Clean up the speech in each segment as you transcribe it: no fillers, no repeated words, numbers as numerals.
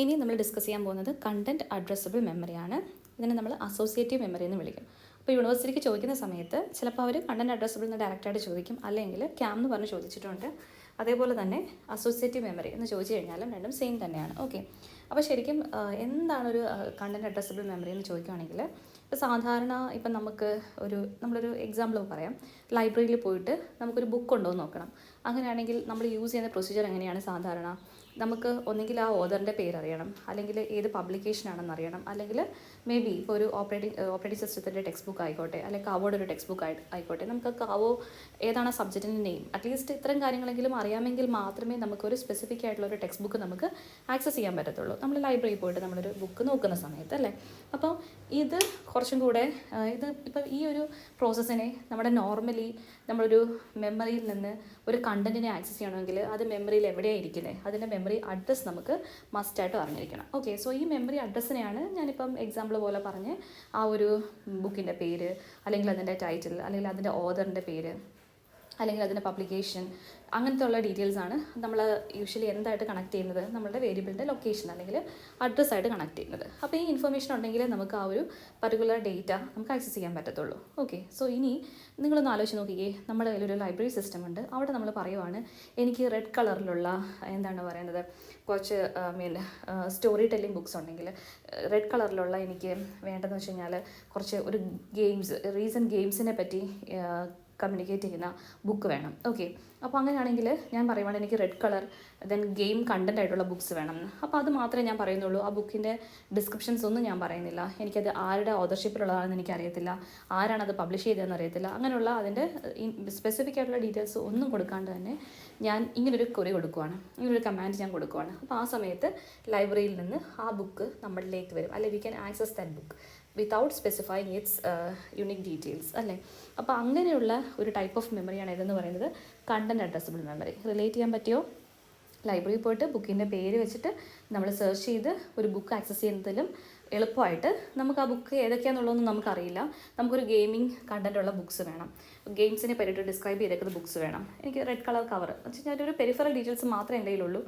ഇനി നമ്മൾ ഡിസ്കസ് ചെയ്യാൻ പോകുന്നത് കണ്ടൻറ്റ് അഡ്രസ്സബിൾ മെമ്മറിയാണ്. ഇതിനെ നമ്മൾ അസോസിയേറ്റീവ് മെമ്മറി എന്ന് വിളിക്കും. അപ്പോൾ യൂണിവേഴ്സിറ്റിക്ക് ചോദിക്കുന്ന സമയത്ത് ചിലപ്പോൾ അവർ കണ്ടൻറ്റ് അഡ്രസ്സബിൾ എന്ന് ഡയറക്റ്റായിട്ട് ചോദിക്കും, അല്ലെങ്കിൽ ക്യാം എന്ന് പറഞ്ഞ് ചോദിച്ചിട്ടുണ്ട്. അതേപോലെ തന്നെ അസോസിയേറ്റീവ് മെമ്മറി എന്ന് ചോദിച്ചു കഴിഞ്ഞാലും രണ്ടും സെയിം തന്നെയാണ്. ഓക്കെ, അപ്പോൾ ശരിക്കും എന്താണൊരു കണ്ടൻറ്റ് അഡ്രസ്സബിൾ മെമ്മറി എന്ന് ചോദിക്കുകയാണെങ്കിൽ, ഇപ്പോൾ സാധാരണ ഇപ്പം നമ്മളൊരു എക്സാമ്പിൾ പറയാം. ലൈബ്രറിയിൽ പോയിട്ട് നമുക്കൊരു ബുക്ക് ഉണ്ടോ എന്ന് നോക്കണം. അങ്ങനെയാണെങ്കിൽ നമ്മൾ യൂസ് ചെയ്യുന്ന പ്രൊസീജിയർ എങ്ങനെയാണ് സാധാരണ? നമുക്ക് ഒന്നുകിൽ ആ ഓതറിൻ്റെ പേരറിയണം, അല്ലെങ്കിൽ ഏത് പബ്ലിക്കേഷനാണെന്ന് അറിയണം, അല്ലെങ്കിൽ മേ ബി ഇപ്പോൾ ഒരു ഓപ്പറേറ്റിംഗ് സിസ്റ്റത്തിൻ്റെ ടെക്സ്റ്റ് ബുക്ക് ആയിക്കോട്ടെ, അല്ലെങ്കിൽ കാവോയുടെ ഒരു ടെക്സ്റ്റ് ബുക്ക് ആയിക്കോട്ടെ, നമുക്ക് കാവോ ഏതാണ് സബ്ജക്റ്റിൻ്റെ നെയിം, അറ്റ്ലീസ്റ്റ് ഇത്തരം കാര്യങ്ങളെങ്കിലും അറിയാമെങ്കിൽ മാത്രമേ നമുക്കൊരു സ്പെസിഫിക് ആയിട്ടുള്ള ഒരു ടെക്സ്റ്റ് ബുക്ക് നമുക്ക് ആക്സസ് ചെയ്യാൻ പറ്റത്തുള്ളൂ, നമ്മൾ ലൈബ്രറിയിൽ പോയിട്ട് നമ്മളൊരു ബുക്ക് നോക്കുന്ന സമയത്ത് അല്ലേ. അപ്പോൾ ഇത് കുറച്ചും കൂടെ ഇപ്പോൾ ഈ ഒരു പ്രോസസ്സിനെ നോർമലി നമ്മളൊരു മെമ്മറിയിൽ നിന്ന് ഒരു കണ്ടൻറ്റിനെ ആക്സസ് ചെയ്യണമെങ്കിൽ അത് മെമ്മറിയിൽ എവിടെയാണ് ഇരിക്കുന്നത്, അതിൻ്റെ മെമ്മറി അഡ്രസ്സ് നമുക്ക് മസ്റ്റായിട്ട് അറിഞ്ഞിരിക്കണം. ഓക്കെ, സോ ഈ മെമ്മറി അഡ്രസ്സിനെയാണ് ഞാനിപ്പം എക്സാമ്പിൾ പോലെ പറഞ്ഞ് ആ ഒരു ബുക്കിൻ്റെ പേര്, അല്ലെങ്കിൽ അതിൻ്റെ ടൈറ്റിൽ, അല്ലെങ്കിൽ അതിൻ്റെ ഓതറിൻ്റെ പേര്, അല്ലെങ്കിൽ അതിൻ്റെ പബ്ലിക്കേഷൻ, അങ്ങനത്തെ ഉള്ള ഡീറ്റെയിൽസാണ് നമ്മൾ യൂഷ്വലി എന്തായിട്ട് കണക്ട് ചെയ്യുന്നത്, നമ്മളുടെ വേരിയബിളിൻ്റെ ലൊക്കേഷൻ അല്ലെങ്കിൽ അഡ്രസ്സായിട്ട് കണക്ട് ചെയ്യുന്നത്. അപ്പോൾ ഈ ഇൻഫർമേഷൻ ഉണ്ടെങ്കിൽ നമുക്ക് ആ ഒരു പർട്ടിക്കുലർ ഡേറ്റ നമുക്ക് ആക്സസ് ചെയ്യാൻ പറ്റത്തുള്ളൂ. ഓക്കെ, സോ ഇനി നിങ്ങളൊന്ന് ആലോചിച്ച് നോക്കിയേ, നമ്മുടെ കയ്യിലൊരു ലൈബ്രറി സിസ്റ്റം ഉണ്ട്. അവിടെ നമ്മൾ പറയുവാണ് എനിക്ക് റെഡ് കളറിലുള്ള എന്താണ് പറയുന്നത്, കുറച്ച് സ്റ്റോറി ടെല്ലിംഗ് ബുക്സ് ഉണ്ടെങ്കിൽ റെഡ് കളറിലുള്ള എനിക്ക് വേണ്ടതെന്ന് വെച്ച് കഴിഞ്ഞാൽ കുറച്ച് ഒരു റീസെൻറ്റ് ഗെയിംസിനെ പറ്റി കമ്മ്യൂണിക്കേറ്റ് ചെയ്യുന്ന ബുക്ക് വേണം. ഓക്കെ, അപ്പോൾ അങ്ങനെയാണെങ്കിൽ ഞാൻ പറയുവാണ് എനിക്ക് red colour then game content ആയിട്ടുള്ള ബുക്സ് വേണം. അപ്പോൾ അത് മാത്രമേ ഞാൻ പറയുന്നുള്ളൂ. ആ ബുക്കിൻ്റെ ഡിസ്ക്രിപ്ഷൻസ് ഒന്നും ഞാൻ പറയുന്നില്ല. എനിക്കത് ആരുടെ ഓതർഷിപ്പിലുള്ളതാണെന്ന് എനിക്കറിയത്തില്ല, ആരാണത് പബ്ലിഷ് ചെയ്തതെന്ന് അറിയത്തില്ല. അങ്ങനെയുള്ള അതിൻ്റെ സ്പെസിഫിക് ആയിട്ടുള്ള ഡീറ്റെയിൽസ് ഒന്നും കൊടുക്കാണ്ട് തന്നെ ഞാൻ ഇങ്ങനൊരു ക്വറി കൊടുക്കുവാണ്, ഇങ്ങനൊരു കമാൻഡ് ഞാൻ കൊടുക്കുവാണ്. അപ്പോൾ ആ സമയത്ത് ലൈബ്രറിയിൽ നിന്ന് ആ ബുക്ക് നമ്മളിലേക്ക് വരും, അല്ലെങ്കിൽ V can access that book without specifying it's unique details അല്ലേ. അപ്പോൾ അങ്ങനെയുള്ള ഒരു ടൈപ്പ് ഓഫ് മെമ്മറിയാണ് ഇതെന്ന് പറയുന്നത് കണ്ടൻറ്റ് അഡ്രസ്സബിൾ മെമ്മറി. റിലേറ്റ് ചെയ്യാൻ പറ്റിയോ? ലൈബ്രറിയിൽ പോയിട്ട് ബുക്കിൻ്റെ പേര് വെച്ചിട്ട് നമ്മൾ സെർച്ച് ചെയ്ത് ഒരു ബുക്ക് ആക്സസ് ചെയ്യുന്നതിലും എളുപ്പമായിട്ട് നമുക്ക് ആ ബുക്ക് ഏതൊക്കെയാണെന്നുള്ളതൊന്നും നമുക്കറിയില്ല. നമുക്കൊരു ഗെയിമിംഗ് കണ്ടൻറ്റുള്ള ബുക്സ് വേണം, ഗെയിംസിനെ പറ്റിയിട്ട് ഡിസ്ക്രൈബ് ചെയ്തേക്കുന്ന ബുക്സ് വേണം, എനിക്ക് റെഡ് കളർ കവർ എന്ന് വെച്ച് കഴിഞ്ഞാൽ ഒരു പെരിഫറൽ ഡീറ്റെയിൽസ് മാത്രമേ എൻ്റെ കയ്യിലുള്ളൂ,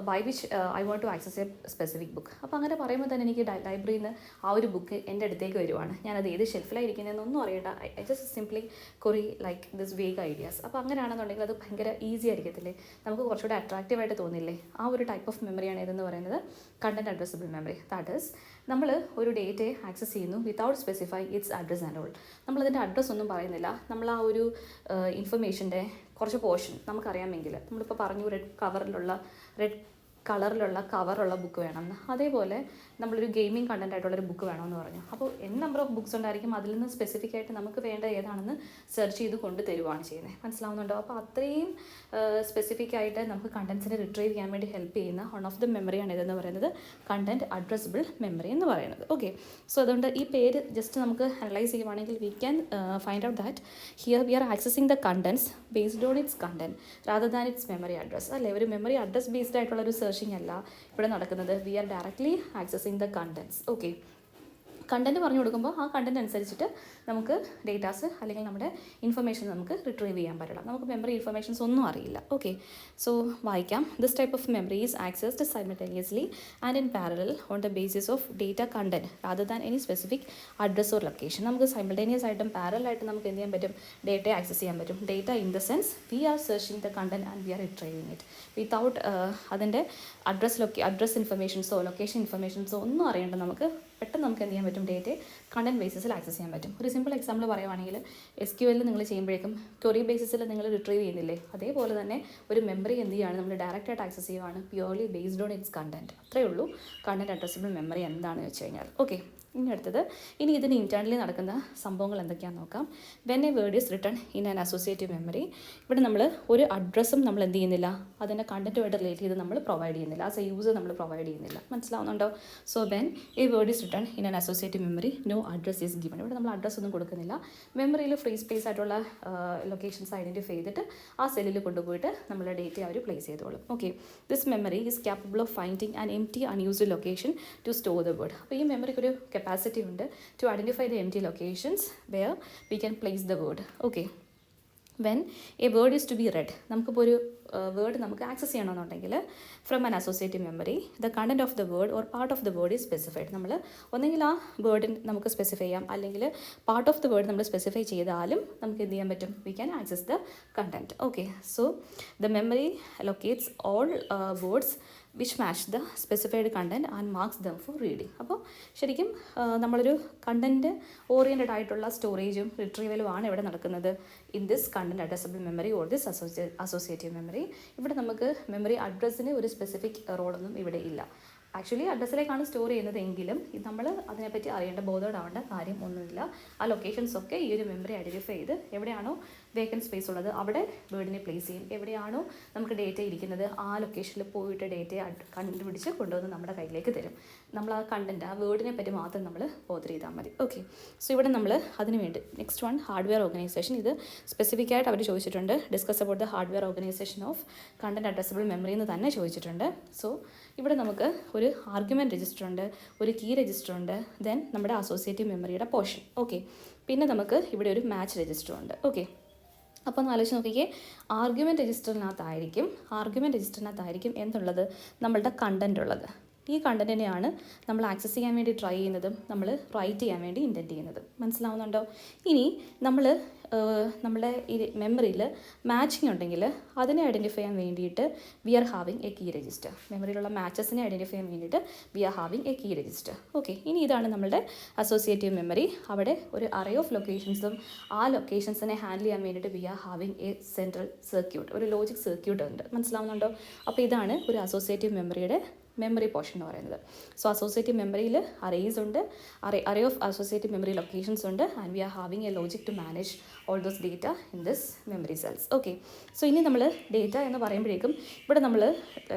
by which I want to access a specific book. അപ്പോൾ അങ്ങനെ പറയുമ്പോൾ തന്നെ എനിക്ക് ലൈബ്രറിയിൽ നിന്ന് ആ ഒരു ബുക്ക് എൻ്റെ അടുത്തേക്ക് വരുവാണ്. ഞാനത് ഏത് ഷെൽഫിലായിരിക്കുന്നതെന്നൊന്നും അറിയേണ്ട, I just simply query like this vague ideas. അപ്പോൾ അങ്ങനെയാണെന്നുണ്ടെങ്കിൽ അത് ഭയങ്കര ഈസി ആയിരിക്കത്തില്ലേ, നമുക്ക് കുറച്ചുകൂടെ അട്രാക്റ്റീവായിട്ട് തോന്നില്ലേ. ആ ഒരു ടൈപ്പ് ഓഫ് മെമ്മറിയാണ് ഇതെന്ന് പറയുന്നത് content addressable memory. That is നമ്മൾ ഒരു ഡേറ്റയെ ആക്സസ് ചെയ്യുന്നു without specify it's address and all. നമ്മളതിൻ്റെ അഡ്രസ്സ് ഒന്നും പറയുന്നില്ല, നമ്മൾ ആ ഒരു ഇൻഫർമേഷൻ്റെ കുറച്ച് പോർഷൻ നമുക്കറിയാമെങ്കിൽ, നമ്മളിപ്പോൾ പറഞ്ഞു റെഡ് കളറിലുള്ള കവറുള്ള ബുക്ക് വേണമെന്ന്, അതേപോലെ നമ്മളൊരു ഗെയിമിംഗ് കണ്ടൻ്റ് ആയിട്ടുള്ളൊരു ബുക്ക് വേണമെന്ന് പറഞ്ഞു. അപ്പോൾ നമ്പർ ഓഫ് ബുക്സ് ഉണ്ടായിരിക്കും, അതിൽ നിന്ന് സ്പെസിഫിക് ആയിട്ട് നമുക്ക് വേണ്ട ഏതാണെന്ന് സെർച്ച് ചെയ്ത് കൊണ്ട് തരുവാണ് ചെയ്യുന്നത്. മനസ്സിലാവുന്നുണ്ടോ? അപ്പോൾ അത്രയും സ്പെസിഫിക് ആയിട്ട് നമുക്ക് കണ്ടൻസിനെ റിട്രീവ് ചെയ്യാൻ വേണ്ടി ഹെൽപ്പ് ചെയ്യുന്ന വൺ ഓഫ് ദ മെമ്മറിയാണ് ഇതെന്ന് പറയുന്നത് കണ്ടൻറ്റ് അഡ്രസ്സബിൾ മെമ്മറി എന്ന് പറയുന്നത്. ഓക്കെ, സോ അതുകൊണ്ട് ഈ പേര് ജസ്റ്റ് നമുക്ക് അനലൈസ് ചെയ്യുവാണെങ്കിൽ we can find out that here we are accessing the contents based on its content rather than its memory address അല്ലേ. ഒരു മെമ്മറി അഡ്രസ് ബേസ്ഡ് ആയിട്ടുള്ള ഒരു അല്ല ഇവിടെ നടക്കുന്നത്. We are directly accessing the contents. Okay, content പറഞ്ഞു കൊടുക്കുമ്പോൾ ആ കണ്ടൻറ്റ് അനുസരിച്ചിട്ട് നമുക്ക് ഡേറ്റാസ് അല്ലെങ്കിൽ നമ്മുടെ ഇൻഫർമേഷൻ നമുക്ക് റിട്രീവ് ചെയ്യാൻ പറ്റില്ല. നമുക്ക് മെമ്മറി ഇൻഫർമേഷൻസ് ഒന്നും അറിയില്ല. ഓക്കെ, സോ വായിക്കാം. This type of memory is accessed simultaneously and in parallel on the basis of data content rather than any specific address or location. നമുക്ക് സൈമൾട്ടേനിയസ് ആയിട്ടും പാരലായിട്ട് നമുക്ക് എന്ത് ചെയ്യാൻ പറ്റും, ഡേറ്റയെ ആക്സസ് ചെയ്യാൻ പറ്റും. Data in the sense we are searching the content and we are retrieving it without അതിൻ്റെ അഡ്രസ് ഇൻഫർമേഷൻസോ ലൊക്കേഷൻ ഇൻഫർമേഷൻസോ ഒന്നും അറിയേണ്ട, നമുക്ക് പെട്ടെന്ന് നമുക്ക് എന്ത് ചെയ്യാൻ പറ്റും, ഡേറ്റയെ കണ്ടൻറ്റ് ബേസിസിൽ ആക്സസ് ചെയ്യാൻ പറ്റും. ഒരു സിമ്പിൾ എക്സാമ്പിൾ പറയുവാണെങ്കിൽ SQL നിങ്ങൾ ചെയ്യുമ്പോഴേക്കും ക്വറി ബേസിസിൽ നിങ്ങൾ റിട്രീവ് ചെയ്യുന്നില്ലേ, അതേപോലെ തന്നെ ഒരു മെമ്മറി എന്ത് ചെയ്യുകയാണ്, നമ്മൾ ഡയറക്റ്റായിട്ട് ആക്സസ് ചെയ്യുവാണ് purely based on its content. അത്രയേ ഉള്ളൂ കണ്ടൻറ്റ് അഡ്രസ്സബിൾ മെമ്മറി എന്താണെന്ന് വെച്ച് കഴിഞ്ഞാൽ. ഓക്കെ, ഇനി അടുത്തത്, ഇനി ഇതിന് ഇൻറ്റേർണലി നടക്കുന്ന സംഭവങ്ങൾ എന്തൊക്കെയാണെന്ന് നോക്കാം. When a word is written in an associative memory, ഇവിടെ നമ്മൾ ഒരു അഡ്രസ്സും നമ്മൾ എന്ത് ചെയ്യുന്നില്ല, അതിൻ്റെ കണ്ടൻറ്റുമായിട്ട് റിലേറ്റ് ചെയ്ത് നമ്മൾ പ്രൊവൈഡ് ചെയ്യുന്നില്ല, ആസ് എ യൂസർ നമ്മൾ പ്രൊവൈഡ് ചെയ്യുന്നില്ല. മനസ്സിലാവുന്നുണ്ടോ? So when a word is written in an associative memory no address is given. ഇവിടെ നമ്മൾ അഡ്രസ്സ് ഒന്നും കൊടുക്കുന്നില്ല, മെമ്മറിയിൽ ഫ്രീ സ്പേസ് ആയിട്ടുള്ള ലൊക്കേഷൻസ് ഐഡൻറ്റിഫൈ ചെയ്തിട്ട് ആ സെല്ലിൽ കൊണ്ടുപോയിട്ട് നമ്മളെ ഡേറ്റ അവർ പ്ലേസ് ചെയ്തോളും. Okay, this memory is capable of finding an empty unused location to store the word. അപ്പോൾ ഈ മെമ്മറിക്ക് ഒരു capacity ഉണ്ട് to identify the empty locations where we can place the word. Okay, when a word is to be read, നമുക്കിപ്പോൾ ഒരു word നമുക്ക് access ചെയ്യണമെന്നുണ്ടെങ്കിൽ from an associative memory the content of the word or part of the word is specified. നമ്മൾ ഒന്നെങ്കിൽ ആ വേർഡിന് നമുക്ക് specify ചെയ്യാം, അല്ലെങ്കിൽ പാർട്ട് ഓഫ് ദ വേർഡ് നമ്മൾ സ്പെസിഫൈ ചെയ്താലും നമുക്ക് എന്ത് ചെയ്യാൻ പറ്റും, we can access the content. Okay, so the memory locates all words which match the specified content and marks them for reading. അപ്പോൾ ശരിക്കും നമ്മളൊരു കണ്ടന്റ് ഓറിയൻറ്റഡ് ആയിട്ടുള്ള സ്റ്റോറേജും റിട്രീവലും ആണ് ഇവിടെ നടക്കുന്നത് in this content addressable memory or this associative memory. ഇവിടെ നമുക്ക് മെമ്മറി അഡ്രസ്സിന് ഒരു സ്പെസിഫിക് റോളൊന്നും ഇവിടെ ഇല്ല. ആക്ച്വലി അഡ്രസ്സിലേക്കാണ് സ്റ്റോർ ചെയ്യുന്നത് എങ്കിലും നമ്മൾ അതിനെപ്പറ്റി അറിയേണ്ട ബോധോടാവേണ്ട കാര്യം ഒന്നുമില്ല. ആ ലൊക്കേഷൻസൊക്കെ ഈ ഒരു മെമ്മറി ഐഡൻറ്റിഫൈ ചെയ്ത് എവിടെയാണോ വേക്കൻറ്റ് സ്പേസ് ഉള്ളത് അവിടെ വേർഡിനെ പ്ലേസ് ചെയ്യും. എവിടെയാണോ നമുക്ക് ഡേറ്റ ഇരിക്കുന്നത് ആ ലൊക്കേഷനിൽ പോയിട്ട് ഡേറ്റയെ കണ്ടുപിടിച്ച് കൊണ്ടുവന്ന് നമ്മുടെ കയ്യിലേക്ക് തരും. നമ്മൾ ആ കണ്ടൻറ്റ് ആ വേർഡിനെ പറ്റി മാത്രം നമ്മൾ ബോധർ ചെയ്താൽ മതി. ഓക്കെ, സോ ഇവിടെ നമ്മൾ അതിന് വേണ്ടി നെക്സ്റ്റ് വൺ ഹാർഡ്വെയർ ഓർഗനൈസേഷൻ. ഇത് സ്പെസിഫിക് ആയിട്ട് അവർ ചോദിച്ചിട്ടുണ്ട്. Discuss about the hardware organisation of content addressable memory എന്ന് തന്നെ ചോദിച്ചിട്ടുണ്ട്. സോ ഇവിടെ നമുക്ക് ഒരു ആർഗ്യുമെൻറ്റ് രജിസ്റ്റർ ഉണ്ട്, ഒരു കീ രജിസ്റ്റർ ഉണ്ട്, ദെൻ നമ്മുടെ അസോസിയേറ്റീവ് മെമ്മറിയുടെ പോർഷൻ. ഓക്കെ, പിന്നെ നമുക്ക് ഇവിടെ ഒരു മാച്ച് രജിസ്റ്റർ ഉണ്ട്. ഓക്കെ, അപ്പോൾ ഒന്ന് ആലോചിച്ച് നോക്കിക്കേ, ആർഗ്യുമെൻറ്റ് രജിസ്റ്ററിനകത്തായിരിക്കും എന്തുള്ളത്, നമ്മളുടെ കണ്ടൻറ് ഉള്ളത്. ഈ കണ്ടൻറ്റിനെയാണ് നമ്മൾ ആക്സസ് ചെയ്യാൻ വേണ്ടി ട്രൈ ചെയ്യുന്നതും നമ്മൾ റൈറ്റ് ചെയ്യാൻ വേണ്ടി ഇൻറ്റൻറ്റ് ചെയ്യുന്നതും. മനസ്സിലാവുന്നുണ്ടോ? ഇനി നമ്മൾ നമ്മുടെ ഈ മെമ്മറിയിൽ മാച്ചിങ് ഉണ്ടെങ്കിൽ അതിനെ ഐഡൻറ്റിഫൈ ചെയ്യാൻ വേണ്ടിയിട്ട് we are having a key register. മെമ്മറിയിലുള്ള മാച്ചസിനെ ഐഡൻറ്റിഫൈ ചെയ്യാൻ വേണ്ടിയിട്ട് we are having a key register. Okay, ഇനി ഇതാണ് നമ്മുടെ അസോസിയേറ്റീവ് മെമ്മറി. അവിടെ ഒരു അറേ ഓഫ് ലൊക്കേഷൻസും ആ ലൊക്കേഷൻസിനെ ഹാൻഡിൽ ചെയ്യാൻ വേണ്ടിയിട്ട് we are having a central circuit, ഒരു ലോജിക് സർക്യൂട്ട് ഉണ്ട്. മനസ്സിലാവുന്നുണ്ടോ? അപ്പോൾ ഇതാണ് ഒരു അസോസിയേറ്റീവ് മെമ്മറിയുടെ മെമ്മറി പോർഷൻ എന്ന് പറയുന്നത്. സോ അസോസിയേറ്റീവ് മെമ്മറിയിൽ അറേസ് ഉണ്ട്, array of associative memory locations ഉണ്ട്, and we are having a logic to manage all those data in this memory cells. Okay, so ഇനി നമ്മൾ ഡേറ്റ എന്ന് പറയുമ്പോഴേക്കും ഇവിടെ നമ്മൾ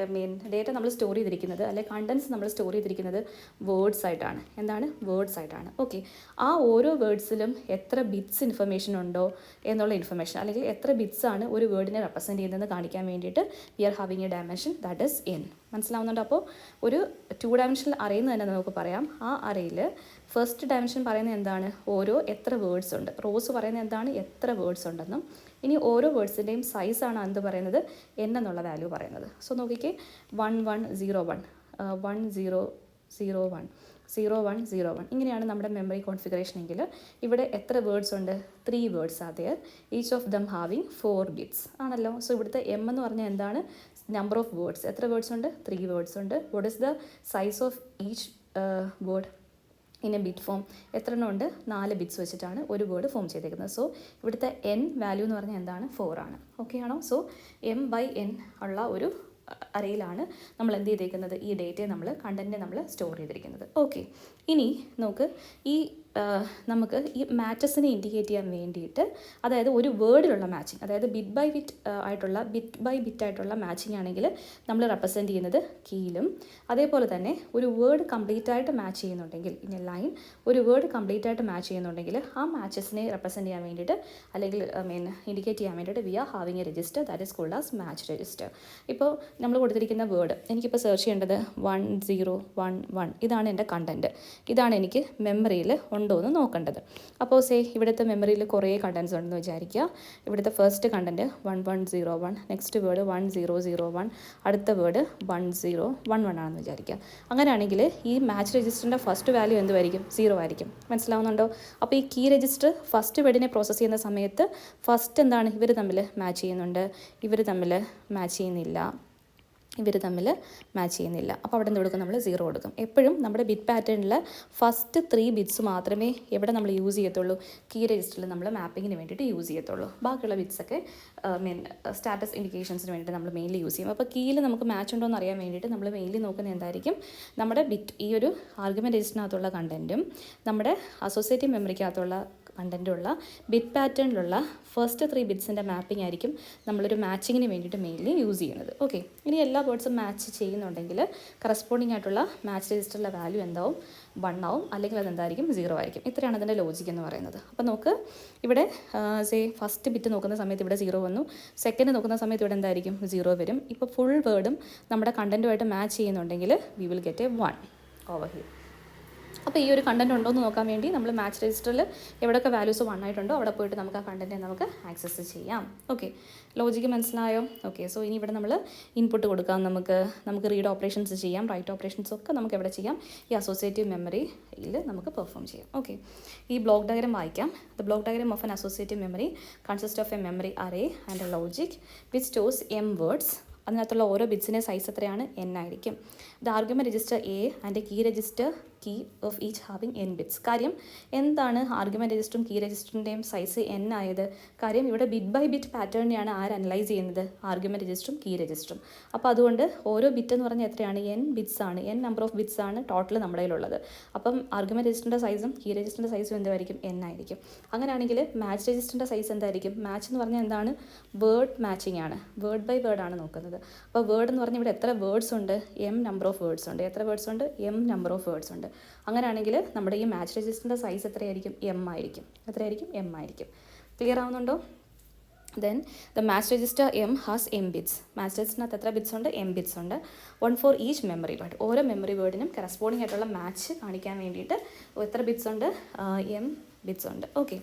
ഡേറ്റ നമ്മൾ സ്റ്റോർ ചെയ്തിരിക്കുന്നത് അല്ലെങ്കിൽ കണ്ടൻസ് നമ്മൾ സ്റ്റോർ ചെയ്തിരിക്കുന്നത് വേർഡ്സ് ആയിട്ടാണ്. എന്താണ്? വേർഡ്സ് ആയിട്ടാണ്. ഓക്കെ, ആ ഓരോ വേർഡ്സിലും എത്ര ബിറ്റ്സ് ഇൻഫർമേഷൻ ഉണ്ടോ എന്നുള്ള ഇൻഫർമേഷൻ, അല്ലെങ്കിൽ എത്ര ബിറ്റ്സ് ആണ് ഒരു വേർഡിനെ റെപ്രസെൻറ്റ് ചെയ്യുന്നതെന്ന് കാണിക്കാൻ വേണ്ടിയിട്ട് we are having a dimension that is N. മനസ്സിലാവുന്നുണ്ട്? അപ്പോൾ ഒരു 2 ഡയമെൻഷണൽ അറേ എന്ന് തന്നെ നമുക്ക് പറയാം. ആ അറേയിൽ ഫസ്റ്റ് ഡയമെൻഷൻ പറയുന്നത് എന്താണ്, ഓരോ എത്ര വേർഡ്സ് ഉണ്ട്. റോസ് പറയുന്നത് എന്താണ്, എത്ര വേർഡ്സ് ഉണ്ടെന്നും. ഇനി ഓരോ വേർഡ്സിൻ്റെയും സൈസാണ് എന്ത് പറയുന്നത്, എൻ എന്നുള്ള വാല്യൂ പറയുന്നത്. സോ നോക്കിക്കേ, 1101 1001 0101 ഇങ്ങനെയാണ് നമ്മുടെ മെമ്മറി കോൺഫിഗറേഷൻ എങ്കിൽ ഇവിടെ എത്ര വേർഡ്സ് ഉണ്ട്, 3 words are there, each of them having 4 bits ആണല്ലോ. സോ ഇവിടുത്തെ എം എന്ന് പറഞ്ഞാൽ എന്താണ്, നമ്പർ ഓഫ് വേർഡ്സ്. എത്ര വേർഡ്സ് ഉണ്ട്, 3 വേർഡ്സ് ഉണ്ട്. What is the size of each word in a bit form, എത്ര എണ്ണം ഉണ്ട്, 4 ബിറ്റ്സ് വെച്ചിട്ടാണ് ഒരു വേർഡ് ഫോം ചെയ്തേക്കുന്നത്. സോ ഇവിടുത്തെ എൻ വാല്യൂ എന്ന് പറഞ്ഞാൽ എന്താണ്, 4 ആണ്. ഓക്കെ ആണോ? സോ m/n ഉള്ള ഒരു അറേയിലാണ് നമ്മൾ എന്ത് ചെയ്തേക്കുന്നത്, ഈ ഡേറ്റയെ നമ്മൾ കണ്ടൻറ്റിനെ നമ്മൾ സ്റ്റോർ ചെയ്തിരിക്കുന്നത്. ഓക്കെ, ഇനി നമുക്ക് നമുക്ക് ഈ മാച്ചസിനെ ഇൻഡിക്കേറ്റ് ചെയ്യാൻ വേണ്ടിയിട്ട്, അതായത് ഒരു വേർഡിലുള്ള മാച്ചിങ്, അതായത് ബിറ്റ് ബൈ ബിറ്റ് ആയിട്ടുള്ള മാച്ചിങ് ആണെങ്കിൽ നമ്മൾ റെപ്രസെൻറ്റ് ചെയ്യുന്നത് കീയിലും, അതേപോലെ തന്നെ ഒരു വേർഡ് കംപ്ലീറ്റ് ആയിട്ട് മാച്ച് ചെയ്യുന്നുണ്ടെങ്കിൽ ഇൻ എ ലൈൻ ഒരു വേർഡ് കംപ്ലീറ്റ് ആയിട്ട് മാച്ച് ചെയ്യുന്നുണ്ടെങ്കിൽ ആ മാച്ചസിനെ റെപ്രസെൻറ്റ് ചെയ്യാൻ വേണ്ടിയിട്ട് അല്ലെങ്കിൽ ഇൻഡിക്കേറ്റ് ചെയ്യാൻ വേണ്ടിയിട്ട് we are having a register that is called as match register. ഇപ്പോൾ നമ്മൾ കൊടുത്തിരിക്കുന്ന വേർഡ് എനിക്കിപ്പോൾ സെർച്ച് ചെയ്യേണ്ടത് 1011, ഇതാണ് എൻ്റെ കണ്ടൻറ്റ്, ഇതാണ് എനിക്ക് മെമ്മറിയിൽ ഉണ്ടോ എന്ന് നോക്കേണ്ടത്. അപ്പോൾ ഇവിടുത്തെ മെമ്മറിയിൽ കുറേ കണ്ടൻസ് ഉണ്ടെന്ന് വിചാരിക്കുക. ഇവിടുത്തെ ഫസ്റ്റ് കണ്ടൻറ്റ് 1101, നെക്സ്റ്റ് വേർഡ് 1001, അടുത്ത വേർഡ് 1011 ആണെന്ന് വിചാരിക്കുക. അങ്ങനെയാണെങ്കിൽ ഈ മാച്ച് രജിസ്റ്ററിൻ്റെ ഫസ്റ്റ് വാല്യൂ എന്തുമായിരിക്കും, 0 ആയിരിക്കും. മനസ്സിലാവുന്നുണ്ടോ? അപ്പോൾ ഈ കീ രജിസ്റ്റർ ഫസ്റ്റ് വേർഡിനെ പ്രോസസ്സ് ചെയ്യുന്ന സമയത്ത് ഫസ്റ്റ് എന്താണ്, ഇവർ തമ്മിൽ മാച്ച് ചെയ്യുന്നുണ്ട്, ഇവർ തമ്മിൽ മാച്ച് ചെയ്യുന്നില്ല, ഇവർ തമ്മിൽ മാച്ച് ചെയ്യുന്നില്ല. അപ്പോൾ അവിടെ നിന്ന് കൊടുക്കും, നമ്മൾ 0 കൊടുക്കും. എപ്പോഴും നമ്മുടെ ബിറ്റ് പാറ്റേണിൽ ഫസ്റ്റ് 3 ബിറ്റ്സ് മാത്രമേ എവിടെ നമ്മൾ യൂസ് ചെയ്യത്തുള്ളൂ, കീ രജിസ്റ്ററിൽ നമ്മൾ മാപ്പിങ്ങിന് വേണ്ടിയിട്ട് യൂസ് ചെയ്യത്തുള്ളൂ. ബാക്കിയുള്ള ബിറ്റ്സൊക്കെ സ്റ്റാറ്റസ് ഇൻഡിക്കേഷൻസിന് വേണ്ടിയിട്ട് നമ്മൾ മെയിൻലി യൂസ് ചെയ്യും. അപ്പോൾ കീയിൽ നമുക്ക് മാച്ച് ഉണ്ടോ എന്ന് അറിയാൻ വേണ്ടിയിട്ട് നമ്മൾ മെയിൻലി നോക്കുന്നത് എന്തായിരിക്കും, നമ്മുടെ ബിറ്റ് ഈ ഒരു ആർഗ്യുമെൻറ്റ് രജിസ്റ്ററിനകത്തുള്ള കണ്ടൻറ്റും നമ്മുടെ അസോസിയേറ്റീവ് മെമ്മറിക്കകത്തുള്ള കണ്ടൻറ്റുള്ള ബിറ്റ് പാറ്റേണിലുള്ള ഫസ്റ്റ് 3 ബിറ്റ്സിൻ്റെ മാപ്പിംഗ് ആയിരിക്കും നമ്മളൊരു മാച്ചിങ്ങിന് വേണ്ടിയിട്ട് മെയിൻലി യൂസ് ചെയ്യുന്നത്. ഓക്കെ, ഇനി എല്ലാ വേർഡ്സും മാച്ച് ചെയ്യുന്നുണ്ടെങ്കിൽ കറസ്പോണ്ടിങ് ആയിട്ടുള്ള മാച്ച് രജിസ്റ്ററിലെ വാല്യൂ എന്താവും, 1 ആവും, അല്ലെങ്കിൽ അതെന്തായിരിക്കും, 0 ആയിരിക്കും. ഇത്രയാണ് അതിൻ്റെ ലോജിക്ക് എന്ന് പറയുന്നത്. അപ്പോൾ നമുക്ക് ഇവിടെ ഫസ്റ്റ് ബിറ്റ് നോക്കുന്ന സമയത്ത് ഇവിടെ 0 വന്നു, സെക്കൻഡ് നോക്കുന്ന സമയത്ത് ഇവിടെ എന്തായിരിക്കും, 0 വരും. ഇപ്പോൾ ഫുൾ വേർഡും നമ്മുടെ കണ്ടൻറ്റുമായിട്ട് മാച്ച് ചെയ്യുന്നുണ്ടെങ്കിൽ we will get A 1 over here. അപ്പോൾ ഈ ഒരു കണ്ടൻറ്റ് ഉണ്ടോ എന്ന് നോക്കാൻ വേണ്ടി നമ്മൾ മാച്ച് രജിസ്റ്ററിൽ എവിടെയൊക്കെ വാല്യൂസ് 1 ആയിട്ടുണ്ടോ അവിടെ പോയിട്ട് നമുക്ക് ആ കണ്ടൻറ്റ് നമുക്ക് ആക്സസ് ചെയ്യാം. ഓക്കെ, ലോജിക്ക് മനസ്സിലായോ? ഓക്കെ, സോ ഇനി ഇവിടെ നമ്മൾ ഇൻപുട്ട് കൊടുക്കാം, നമുക്ക് റീഡ് ഓപ്പറേഷൻസ് ചെയ്യാം, റൈറ്റ് ഓപ്പറേഷൻസ് ഒക്കെ നമുക്ക് എവിടെ ചെയ്യാം? ഈ അസോസിയേറ്റീവ് മെമ്മറിയിൽ നമുക്ക് പെർഫോം ചെയ്യാം. ഓക്കെ, ഈ ബ്ലോക്ക് ഡയഗ്രം വായിക്കാം. The block diagram of an associative memory consist of a memory array and a logic which stores m words. അതിനകത്തുള്ള ഓരോ ബിറ്റ്സിൻ്റെ സൈസ് എത്രയാണ്? n ആയിരിക്കും. The argument register A and key register key of each having n bits. കാര്യം എന്താണ് argument രജിസ്റ്ററും key രജിസ്റ്ററിൻ്റെയും size n ആയത്? കാര്യം ഇവിടെ ബിറ്റ് ബൈ ബിറ്റ് പാറ്റേണിനെയാണ് അനലൈസ് ചെയ്യുന്നത്? ആർഗ്യുമെൻറ്റ് രജിസ്റ്ററും കീ രജിസ്റ്ററും. അപ്പോൾ അതുകൊണ്ട് ഓരോ ബിറ്റ് എന്ന് പറഞ്ഞാൽ എത്രയാണ്? n ബിറ്റ്സ് ആണ്, n നമ്പർ ഓഫ് ബിറ്റ്സ് ആണ് ടോട്ടൽ നമ്മുടെ കയ്യിലുള്ളത്. അപ്പം ആർഗ്യുമെൻറ്റ് രജിസ്റ്ററിൻ്റെ സൈസും കീ രജിസ്റ്ററിൻ്റെ സൈസും എന്തായിരിക്കും? n ആയിരിക്കും. അങ്ങനെയാണെങ്കിൽ മാച്ച് രജിസ്റ്ററിൻ്റെ സൈസ് എന്തായിരിക്കും? മാച്ച് എന്ന് പറഞ്ഞാൽ എന്താണ്? വേർഡ് മാച്ചിങ് ആണ്, വേർഡ് ബൈ വേർഡ് ആണ് നോക്കുന്നത്. അപ്പോൾ വേർഡ് എന്ന് പറഞ്ഞാൽ ഇവിടെ എത്ര വേർഡ്സ് ഉണ്ട്? m നമ്പർ ഓഫ് വേർഡ്സ് ഉണ്ട്. എത്ര വേർഡ്സ് ഉണ്ട്? m നമ്പർ ഓഫ് വേർഡ്സ് ഉണ്ട്. അങ്ങനെയാണെങ്കിൽ നമ്മുടെ ഈ മാച്ച് രജിസ്റ്ററിൻ്റെ സൈസ് എത്രയായിരിക്കും? m ആയിരിക്കും. എത്രയായിരിക്കും? m ആയിരിക്കും. ക്ലിയർ ആവുന്നുണ്ടോ? Then the match register m has m bits. Match രജിസ്റ്ററിനകത്ത് എത്ര ബിറ്റ്സ് ഉണ്ട്? m ബിറ്റ്സ് ഉണ്ട്. 1 ഫോർ ഈച്ച് മെമ്മറി വേർഡ്. ഓരോ മെമ്മറി വേർഡിനും കറസ്പോണ്ടിങ് ആയിട്ടുള്ള മാച്ച് കാണിക്കാൻ വേണ്ടിയിട്ട് എത്ര ബിറ്റ്സ് ഉണ്ട്? m bits ഉണ്ട്. Okay,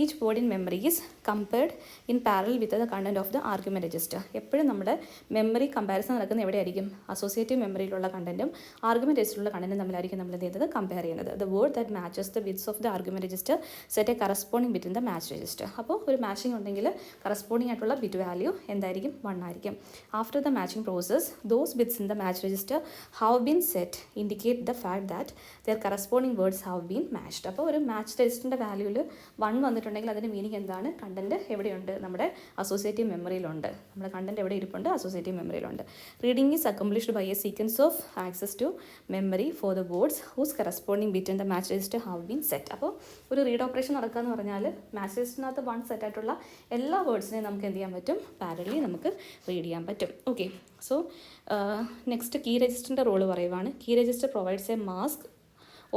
each word in memory is compared in parallel with the content of the argument register. എപ്പോഴും നമ്മുടെ മെമ്മറി കമ്പാരിസൺ നടക്കുന്ന എവിടെയായിരിക്കും? അസോസിയേറ്റീവ് മെമ്മറിയിലുള്ള കണ്ടന്റും ആർഗ്യുമെൻറ്റ് രജിസ്റ്ററിലുള്ള കണ്ടന്റും തമ്മിലായിരിക്കും നമ്മൾ എന്ത് ചെയ്യുന്നത്? കമ്പയർ ചെയ്യുന്നത്. The word that matches the bits of the argument register set A corresponding bit in the match register. അപ്പോൾ ഒരു മാച്ചിങ് ഉണ്ടെങ്കിൽ കറസ്പോണ്ടിങ് ആയിട്ടുള്ള ബിറ്റ് വാല്യൂ എന്തായിരിക്കും? 1 ആയിരിക്കും. After the matching process those bits in the match register have been set indicate the fact that there corresponding words have been matched. അപ്പോൾ ഒരു match രജിസ്റ്ററിൻ്റെ വാല്യൂവിൽ 1 വന്നിട്ടുണ്ടെങ്കിൽ അതിൻ്റെ മീനിങ് എന്താണ്? കണ്ടന്റ് എവിടെയുണ്ട്? നമ്മുടെ അസോസിയേറ്റീവ് മെമ്മറിയിലുണ്ട്. നമ്മുടെ കണ്ടന്റ് എവിടെ ഇരിപ്പുണ്ട്? അസോസിയേറ്റീവ് മെമ്മറിയിലുണ്ട്. Reading is accomplished by a sequence of access to memory for the words whose corresponding bit in the match register have been set. അപ്പോൾ ഒരു റീഡ് ഓപ്പറേഷൻ നടക്കുക എന്ന് പറഞ്ഞാൽ മാച്ച് രജിസ്റ്ററിനകത്ത് 1 സെറ്റ് ആയിട്ടുള്ള എല്ലാ വേർഡ്സിനെയും നമുക്ക് എന്ത് ചെയ്യാൻ പറ്റും? പാരലി നമുക്ക് റീഡ് ചെയ്യാൻ പറ്റും. ഓക്കെ, സോ നെക്സ്റ്റ് കീ രജിസ്റ്ററിൻ്റെ റോള് പറയുവാണ്. Key register provides a mask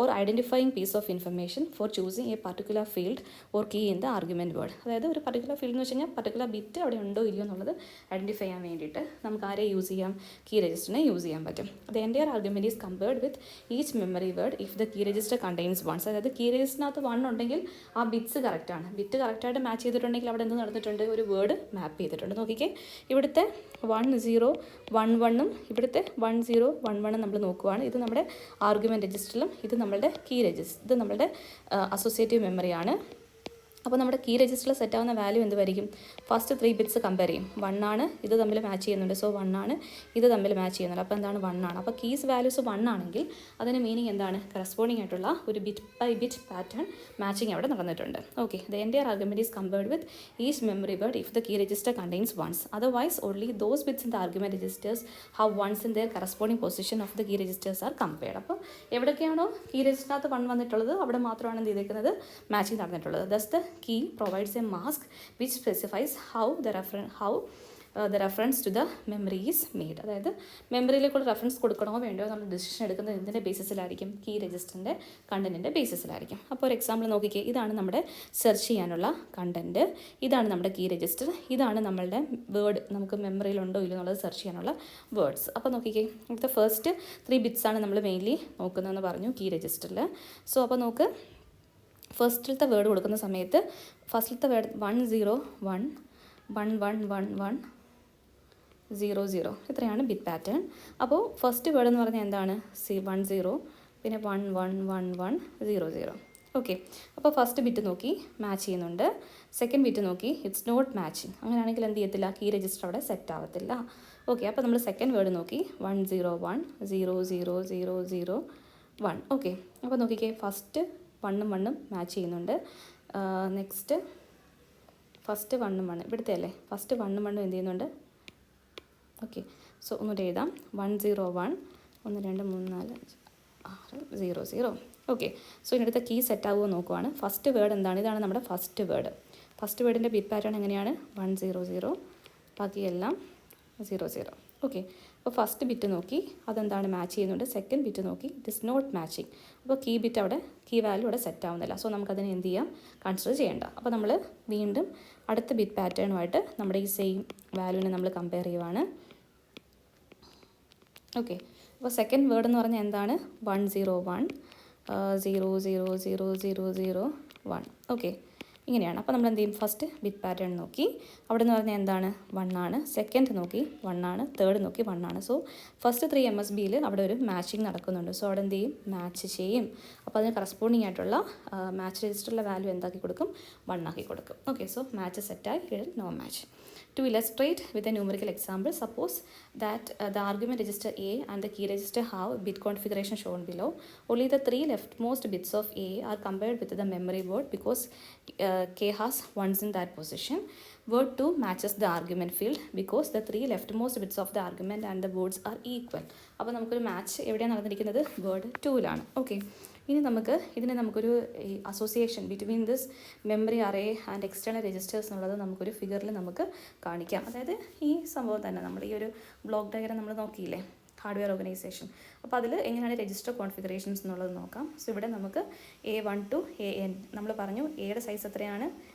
or identifying piece of information for choosing a particular field or key in the argument word. അതായത് ഒരു പർട്ടിക്കുലർ ഫീൽഡ് എന്ന് വെച്ച് കഴിഞ്ഞാൽ പർട്ടിക്കുലർ ബിറ്റ് അവിടെ ഉണ്ടോ ഇല്ലയോ എന്നുള്ളത് ഐഡൻറ്റിഫൈ ചെയ്യാൻ വേണ്ടിയിട്ട് നമുക്ക് ആരെ യൂസ് ചെയ്യാം? കീ രജിസ്റ്ററിനെ യൂസ് ചെയ്യാൻ പറ്റും. The entire argument is compared with each memory word if the key register contains ones. അതായത് കീ രജിസ്റ്ററിനകത്ത് 1 ഉണ്ടെങ്കിൽ ആ ബിറ്റ്സ് കറക്റ്റാണ്. ബിറ്റ് കറക്റ്റായിട്ട് മാച്ച് ചെയ്തിട്ടുണ്ടെങ്കിൽ അവിടെ എന്ത് നടന്നിട്ടുണ്ട്? ഒരു വേർഡ് മാപ്പ് ചെയ്തിട്ടുണ്ട്. നോക്കിക്കേ, ഇവിടുത്തെ 1 0 1 1ഉം ഇവിടുത്തെ 1 0 1 1ഉം നമ്മൾ നോക്കുവാണ്. ഇത് നമ്മുടെ ആർഗ്യുമെൻറ്റ് രജിസ്റ്ററിലും ഇത് നമ്മളുടെ കീ രജിസ്റ്റർ, ഇത് നമ്മളുടെ അസോസിയേറ്റീവ് മെമ്മറിയാണ്. അപ്പോൾ നമ്മുടെ കീ രജിസ്റ്ററിൽ സെറ്റ് ആവുന്ന വാല്യൂ എന്തുമായിരിക്കും? ഫസ്റ്റ് 3 ബിറ്റ്സ് കമ്പയർ ചെയ്യും. 1 ആണ്, ഇത് തമ്മിൽ മാച്ച് ചെയ്യുന്നുണ്ട്. സോ 1 ആണ്, ഇത് തമ്മിൽ മാച്ച് ചെയ്യുന്നുണ്ട്. അപ്പോൾ എന്താണ്? 1 ആണ്. അപ്പോൾ കീസ് വാല്യൂസ് 1 ആണെങ്കിൽ അതിന് മീനിങ് എന്താണ്? കറസ്പോണ്ടിങ് ആയിട്ടുള്ള ഒരു bit by bit pattern matching അവിടെ നടന്നിട്ടുണ്ട്. Okay, the entire argument is compared with each memory word if the key register contains ones. Otherwise only those bits in the argument registers have ones in their corresponding position of the key registers are compared. അപ്പോൾ എവിടെയൊക്കെയാണോ key രജിസ്റ്ററിനകത്ത് 1 വന്നിട്ടുള്ളത് അവിടെ മാത്രമാണ് എന്ത് ചെയ്തേക്കുന്നത്? Matching നടന്നിട്ടുള്ളത്. Thus the key provides a mask which specifies how the reference to the memory is made. അതായത് മെമ്മറിയിലേക്കുള്ള റെഫറൻസ് കൊടുക്കണമോ വേണ്ടോ എന്നുള്ള ഡിസിഷൻ എടുക്കുന്നത് എന്തിൻ്റെ ബേസിസിലായിരിക്കും? കീ രജിസ്റ്ററിൻ്റെ കണ്ടൻറ്റിൻ്റെ ബേസിസിലായിരിക്കും. അപ്പോൾ ഒരു എക്സാമ്പിൾ നോക്കിക്കേ, ഇതാണ് നമ്മുടെ സെർച്ച് ചെയ്യാനുള്ള കണ്ടൻറ്റ്, ഇതാണ് നമ്മുടെ കീ രജിസ്റ്റർ, ഇതാണ് നമ്മളുടെ വേർഡ് നമുക്ക് മെമ്മറിയിലുണ്ടോ ഇല്ലയോ എന്നുള്ളത് സെർച്ച് ചെയ്യാനുള്ള വേർഡ്സ്. അപ്പോൾ നോക്കിക്കേ, ഇവിടുത്തെ ഫസ്റ്റ് 3 ബിറ്റ്സാണ് നമ്മൾ മെയിൻലി നോക്കുന്നതെന്ന് പറഞ്ഞു കീ രജിസ്റ്ററിൽ. സോ അപ്പോൾ നോക്ക്, ഫസ്റ്റിലത്തെ വേർഡ് കൊടുക്കുന്ന സമയത്ത് ഫസ്റ്റിലത്തെ വേർഡ് 1 0 1 1 1 1 1 0 0 ഇത്രയാണ് ബിറ്റ് പാറ്റേൺ. അപ്പോൾ ഫസ്റ്റ് വേർഡ് എന്ന് പറഞ്ഞാൽ എന്താണ്? 1 0 പിന്നെ 1 1 1 1 0 0. ഓക്കെ, അപ്പോൾ ഫസ്റ്റ് ബിറ്റ് നോക്കി മാച്ച് ചെയ്യുന്നുണ്ട്, സെക്കൻഡ് ബിറ്റ് നോക്കി ഇറ്റ്സ് നോട്ട് മാച്ചിങ്. അങ്ങനെയാണെങ്കിൽ എന്ത് ചെയ്യത്തില്ല? കീ രജിസ്റ്റർ അവിടെ സെറ്റ് ആവത്തില്ല. ഓക്കെ, അപ്പോൾ നമ്മൾ സെക്കൻഡ് വേർഡ് നോക്കി 1 0 1 0 0 0 0 1. ഓക്കെ, അപ്പോൾ നോക്കിക്കേ, ഫസ്റ്റ് 1ഉം 1ഉം മാച്ച് ചെയ്യുന്നുണ്ട്. നെക്സ്റ്റ് ഫസ്റ്റ് 1ഉം 1 ഇവിടുത്തെ അല്ലേ, ഫസ്റ്റ് 1ഉം 1ഉം എന്ത് ചെയ്യുന്നുണ്ട്? ഓക്കെ, സോ ഒന്നുകൂടെ എഴുതാം. 1 0 1 1 2 3 4 5 6 0 0. ഓക്കെ, സോ ഇതിനടുത്ത കീ സെറ്റ് ആവുമോ നോക്കുവാണ്. ഫസ്റ്റ് വേർഡ് എന്താണ്? ഇതാണ് നമ്മുടെ ഫസ്റ്റ് വേർഡ്. ഫസ്റ്റ് വേർഡിൻ്റെ ബിറ്റ് പാറ്റേൺ എങ്ങനെയാണ്? 1 0 0, ബാക്കിയെല്ലാം 0 0. ഓക്കെ, അപ്പോൾ ഫസ്റ്റ് ബിറ്റ് നോക്കി അതെന്താണ്? മാച്ച് ചെയ്യുന്നുണ്ട്. സെക്കൻഡ് ബിറ്റ് നോക്കി ഇറ്റ് ഇസ് നോട്ട് മാച്ചിങ്. അപ്പോൾ കീ ബിറ്റ് അവിടെ, കീ വാല്യൂ അവിടെ സെറ്റ് ആവുന്നില്ല. സോ നമുക്കതിനെ എന്ത് ചെയ്യാം? കൺസിഡർ ചെയ്യേണ്ട. അപ്പോൾ നമ്മൾ വീണ്ടും അടുത്ത ബിറ്റ് പാറ്റേണുമായിട്ട് നമ്മുടെ ഈ സെയിം വാല്യൂവിനെ നമ്മൾ കമ്പയർ ചെയ്യുവാണ്. ഓക്കെ, അപ്പോൾ സെക്കൻഡ് വേർഡ് എന്ന് പറഞ്ഞാൽ എന്താണ്? 1 0 1 0 ഓക്കെ, ഇങ്ങനെയാണ്. അപ്പോൾ നമ്മൾ എന്ത് ചെയ്യും, ഫസ്റ്റ് ബിറ്റ് പാറ്റേൺ നോക്കി, അവിടെ നിന്ന് പറഞ്ഞാൽ എന്താണ് 1 ആണ്, സെക്കൻഡ് നോക്കി 1 ആണ്, തേർഡ് നോക്കി 1 ആണ്. സോ ഫസ്റ്റ് 3 MSBയിൽ അവിടെ ഒരു മാച്ചിങ് നടക്കുന്നുണ്ട്. സോ അവിടെ എന്ത് ചെയ്യും, മാച്ച് ചെയ്യും. അപ്പോൾ അതിന് കറസ്പോണ്ടിങ് ആയിട്ടുള്ള മാച്ച് രജിസ്റ്ററിലെ വാല്യൂ എന്താക്കി കൊടുക്കും, 1 ആക്കി കൊടുക്കും. ഓക്കെ, സോ മാച്ച് സെറ്റായി, here no match. To illustrate with a numerical example, suppose that the argument register A and the key register have bit configuration shown below. Only the 3 leftmost bits of A are compared with the memory word because K has ones in that position. Word 2 matches the argument field because the 3 leftmost bits of the argument and the words are equal. അപ്പോൾ നമുക്കൊരു match എവിടെയാണ് നടന്നിരിക്കുന്നത്, word 2ലാണ്. Okay, ഇനി നമുക്കൊരു association between this memory array and external registers എന്നുള്ളത് നമുക്കൊരു ഫിഗറിൽ നമുക്ക് കാണിക്കാം. അതായത് ഈ സംഭവം തന്നെ നമ്മൾ ഈ ഒരു ബ്ലോക്ക് ഡയഗ്രം നമ്മൾ നോക്കിയില്ലേ, ഹാർഡ്വെയർ ഓർഗനൈസേഷൻ. അപ്പോൾ അതിൽ എങ്ങനെയാണ് രജിസ്റ്റർ കോൺഫിഗറേഷൻസ് എന്നുള്ളത് നോക്കാം. സോ ഇവിടെ നമുക്ക് A1 to AN നമ്മൾ പറഞ്ഞു, എയുടെ സൈസ് എത്രയാണ്,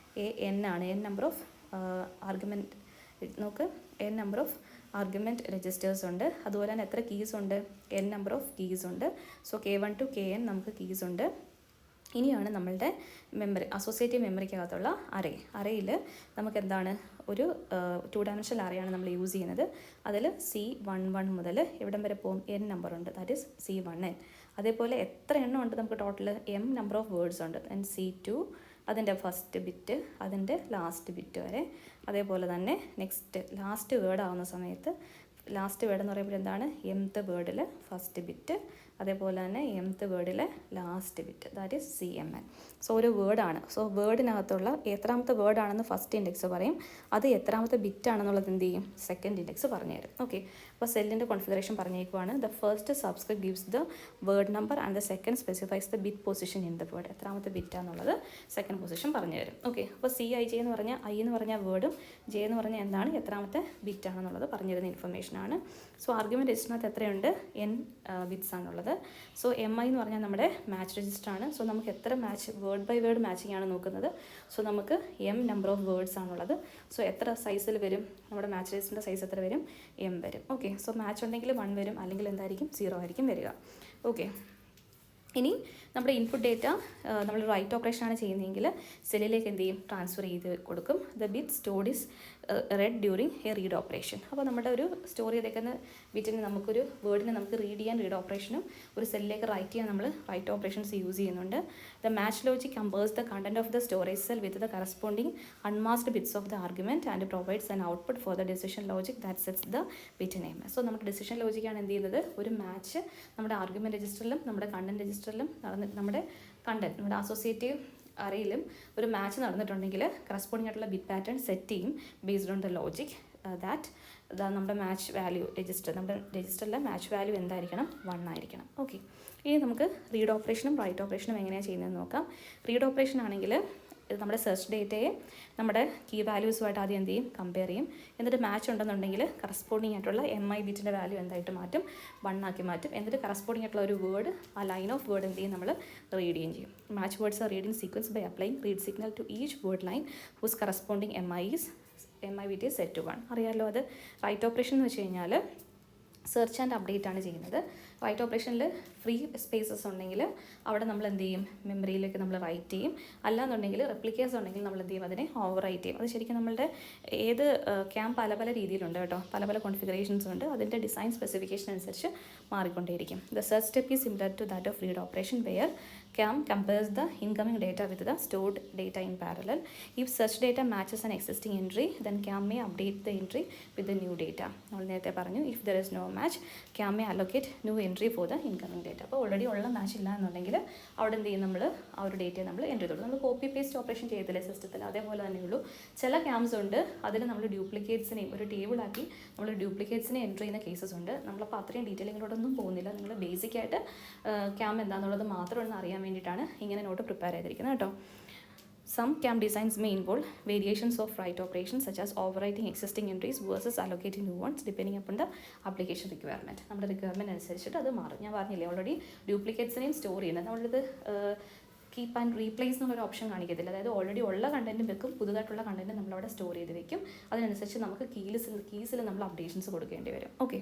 AN ആണ്. N നമ്പർ ഓഫ് ആർഗ്യുമെൻറ്റ് നോക്ക്, N number of argument registers ഉണ്ട്. അതുപോലെ തന്നെ എത്ര കീസ് ഉണ്ട്, N നമ്പർ ഓഫ് കീസ് ഉണ്ട്. സോ K1 to KN നമുക്ക് കീസ് ഉണ്ട്. ഇനിയാണ് നമ്മളുടെ മെമ്മറി, അസോസിയേറ്റീവ് മെമ്മറിക്കകത്തുള്ള അറേയിൽ നമുക്ക് എന്താണ്, ഒരു 2 ഡയമെൻഷണൽ അറേയാണ് നമ്മൾ യൂസ് ചെയ്യുന്നത്. അതിൽ C11 മുതൽ എവിടം വരെ പോകും, N നമ്പർ ഉണ്ട്, ദാറ്റ് ഈസ് C1N. അതേപോലെ എത്ര എണ്ണം ഉണ്ട് നമുക്ക് total, M number of words ഉണ്ട്. ദെൻ C2 അതിൻ്റെ ഫസ്റ്റ് ബിറ്റ്, അതിൻ്റെ ലാസ്റ്റ് ബിറ്റ് വരെ. അതേപോലെ തന്നെ നെക്സ്റ്റ് ലാസ്റ്റ് വേർഡ് ആവുന്ന സമയത്ത്, ലാസ്റ്റ് വേർഡ് എന്ന് പറയുമ്പോൾ എന്താണ്, mth വേർഡിൽ ഫസ്റ്റ് ബിറ്റ്, അതേപോലെ തന്നെ mth വേർഡിലെ last bit, that is CMN. So ഒരു വേർഡാണ്. സോ വേർഡിനകത്തുള്ള എത്രാമത്തെ വേർഡാണെന്ന് ഫസ്റ്റ് ഇൻഡെക്സ് പറയും, അത് എത്രാമത്തെ ബിറ്റാണെന്നുള്ളത് എന്ത് ചെയ്യും, സെക്കൻഡ് ഇൻഡെക്സ് പറഞ്ഞു തരും. ഓക്കെ, അപ്പോൾ സെല്ലിൻ്റെ കോൺഫിഗറേഷൻ പറഞ്ഞേക്കുവാണ്. The first subscript gives the word number and the second specifies the bit position in the word. എത്രാമത്തെ ബിറ്റാന്നുള്ളത് സെക്കൻഡ് പൊസിഷൻ പറഞ്ഞു തരും. ഓക്കെ, അപ്പോൾ CIJ എന്ന് പറഞ്ഞാൽ I എന്ന് പറഞ്ഞാൽ വേർഡും J എന്ന് പറഞ്ഞാൽ എന്താണ്, എത്രാമത്തെ ബിറ്റാണെന്നുള്ളത് പറഞ്ഞു തരുന്ന ഇൻഫർമേഷനാണ്. സോ ആർഗ്യുമെൻറ്റ് രജിസ്റ്ററിനകത്ത് എത്രയുണ്ട്, N ബിറ്റ്സ് ആണുള്ളത്. സോ MI എന്ന് പറഞ്ഞാൽ നമ്മുടെ മാച്ച് രജിസ്റ്റർ ആണ്. സോ നമുക്ക് എത്ര match, word by word matching ആണ് നോക്കുന്നത്. സോ നമുക്ക് M നമ്പർ ഓഫ് വേർഡ്സ് ആണുള്ളത്. സോ എത്ര സൈസിൽ വരും, നമ്മുടെ മാച്ച് രജിസ്റ്ററിൻ്റെ സൈസ് എത്ര വരും, M വരും. ഓക്കെ, സോ മാച്ച് ഉണ്ടെങ്കിൽ 1 വരും, അല്ലെങ്കിൽ എന്തായിരിക്കും, 0 ആയിരിക്കും വരിക. ഓക്കെ, ഇനി നമ്മുടെ ഇൻപുട്ട് ഡേറ്റ നമ്മൾ റൈറ്റ് ഓപ്പറേഷനാണ് ചെയ്യുന്നതെങ്കിൽ സെല്ലിലേക്ക് എന്ത് ചെയ്യും, ട്രാൻസ്ഫർ ചെയ്ത് കൊടുക്കും. The bit stored is red during A read operation. അപ്പോൾ നമ്മുടെ ഒരു സ്റ്റോർ ചെയ്തേക്കുന്ന ബിറ്റിന് നമുക്കൊരു വേർഡിനെ നമുക്ക് റീഡ് ചെയ്യാൻ റീഡ് ഓപ്പറേഷനും ഒരു സെല്ലിലേക്ക് റൈറ്റ് ചെയ്യാൻ നമ്മൾ റൈറ്റ് ഓപ്പറേഷൻസ് യൂസ് ചെയ്യുന്നുണ്ട്. The match logic compares the content of the storage cell with the corresponding unmasked bits of the argument and provides an output for the decision logic that sets the bit name. So നമ്മുടെ decision ലോജിക്കാണ് എന്ത് ചെയ്യുന്നത്, ഒരു match നമ്മുടെ argument രജിസ്റ്ററിലും നമ്മുടെ content രജിസ്റ്ററിലും നമ്മുടെ content, നമ്മുടെ associative അറേയിലും ഒരു മാച്ച് നടന്നിട്ടുണ്ടെങ്കിൽ കറസ്പോണ്ടിങ് ആയിട്ടുള്ള ബിറ്റ് പാറ്റേൺ സെറ്റ് ചെയ്യും based on the logic that നമ്മുടെ മാച്ച് വാല്യൂ നമ്മുടെ രജിസ്റ്ററിലെ മാച്ച് വാല്യൂ എന്തായിരിക്കണം, 1 ആയിരിക്കണം. ഓക്കെ, ഇനി നമുക്ക് റീഡ് ഓപ്പറേഷനും റൈറ്റ് ഓപ്പറേഷനും എങ്ങനെയാണ് ചെയ്യുന്നതെന്ന് നോക്കാം. റീഡ് ഓപ്പറേഷൻ ആണെങ്കിൽ നമ്മുടെ സെർച്ച് ഡേറ്റയെ നമ്മുടെ കീ വാല്യൂസുമായിട്ട് ആദ്യം എന്ത് ചെയ്യും, കമ്പയർ ചെയ്യും. എന്നിട്ട് മാച്ച് ഉണ്ടെന്നുണ്ടെങ്കിൽ കറസ്പോണ്ടിങ് ആയിട്ടുള്ള MI ബിറ്റിൻ്റെ വാല്യൂ എന്തായിട്ട് മാറ്റും, 1 ആക്കി മാറ്റും. എന്നിട്ട് കറസ്പോണ്ടിങ് ആയിട്ടുള്ള ഒരു വേർഡ്, ആ ലൈൻ ഓഫ് വേർഡ് എന്ത് ചെയ്യും, നമ്മൾ റീഡ് ചെയ്യുകയും ചെയ്യും. Match words are read in sequence by applying read signal to each word line whose corresponding MI bit is set to 1. അറിയാമല്ലോ, അത് റൈറ്റ് ഓപ്പറേഷൻ എന്ന് വെച്ച് കഴിഞ്ഞാൽ സെർച്ച് ആൻഡ് അപ്ഡേറ്റ് ആണ് ചെയ്യുന്നത്. റൈറ്റ് ഓപ്പറേഷനിൽ ഫ്രീ സ്പേസസ് ഉണ്ടെങ്കിൽ അവിടെ നമ്മൾ എന്ത് ചെയ്യും, മെമ്മറിയിലേക്ക് നമ്മൾ റൈറ്റ് ചെയ്യും. അല്ലാന്നുണ്ടെങ്കിൽ റെപ്ലിക്കേഴ്സ് ഉണ്ടെങ്കിൽ നമ്മൾ എന്ത് ചെയ്യും, അതിനെ ഓവർ റൈറ്റ് ചെയ്യും. അത് ശരിക്കും നമ്മളുടെ ഏത് ക്യാം പല പല രീതിയിലുണ്ട് കേട്ടോ, പല പല കോൺഫിഗറേഷൻസ് ഉണ്ട്. അതിൻ്റെ ഡിസൈൻ സ്പെസിഫിക്കേഷൻ അനുസരിച്ച് മാറിക്കൊണ്ടേയിരിക്കും. The search step is similar to that of read operation where CAM compares the incoming data with the stored data in parallel. If search data matches an existing entry, then CAM may update the entry with the new data. നമ്മൾ നേരത്തെ പറഞ്ഞു, if there is no match, CAM may allocate new entry for the incoming data. അപ്പോൾ already ഉള്ള match ഇല്ല എന്നുണ്ടെങ്കിൽ അവിടെ എന്ത് ചെയ്യും, നമ്മൾ ആ ഒരു ഡേറ്റയെ നമ്മൾ എൻട്രി ചെയ്തോളൂ. നമ്മൾ കോപ്പി പേസ്റ്റ് ഓപ്പറേഷൻ ചെയ്തില്ലേ സിസ്റ്റത്തിൽ, അതേപോലെ തന്നെയുള്ളൂ. ചില ക്യാംസ് ഉണ്ട്, അതിന് നമ്മൾ ഡ്യൂപ്ലിക്കേറ്റ്സിനെയും ഒരു ടേബിളാക്കി നമ്മൾ ഡ്യൂപ്ലിക്കേറ്റ്സിനെ എൻട്രി ചെയ്യുന്ന കേസസ് ഉണ്ട്. നമ്മളപ്പോൾ അത്രയും ഡീറ്റെയിലിങ്ങിലോട്ടൊന്നും പോകുന്നില്ല. നിങ്ങൾ ബേസിക് ആയിട്ട് ക്യാം എന്താണെന്നുള്ളത് മാത്രം ഒന്ന് അറിയാൻ വേണ്ടിയിട്ടാണ് ഇങ്ങനെ നോട്ട് പ്രിപ്പയർ ചെയ്തിരിക്കുന്നത് കേട്ടോ. Some CAM designs may involve variations of write operations such as overwriting existing entries versus allocating new ones depending upon the application requirement. നമ്മുടെ റിക്വയർമെൻറ്റ് അനുസരിച്ചിട്ട് അത് മാറും. ഞാൻ പറഞ്ഞില്ലേ ഓൾറെഡി ഡ്യൂപ്ലിക്കേറ്റ്സിനെയും സ്റ്റോർ ചെയ്യുന്നത്. നമ്മളിത് കീപ്പ് ആൻഡ് റീപ്ലേസ് എന്നുള്ളൊരു ഓപ്ഷൻ കാണിക്കത്തില്ല. അതായത് ഓൾറെഡി ഉള്ള കണ്ടൻറ്റും വെക്കും, പുതുതായിട്ടുള്ള കണ്ടൻറ്റ് നമ്മളവിടെ സ്റ്റോർ ചെയ്ത് വെക്കും. അതിനനുസരിച്ച് നമുക്ക് കീസിൽ നമ്മൾ അപ്ഡേഷൻസ് കൊടുക്കേണ്ടി വരും. ഓക്കെ,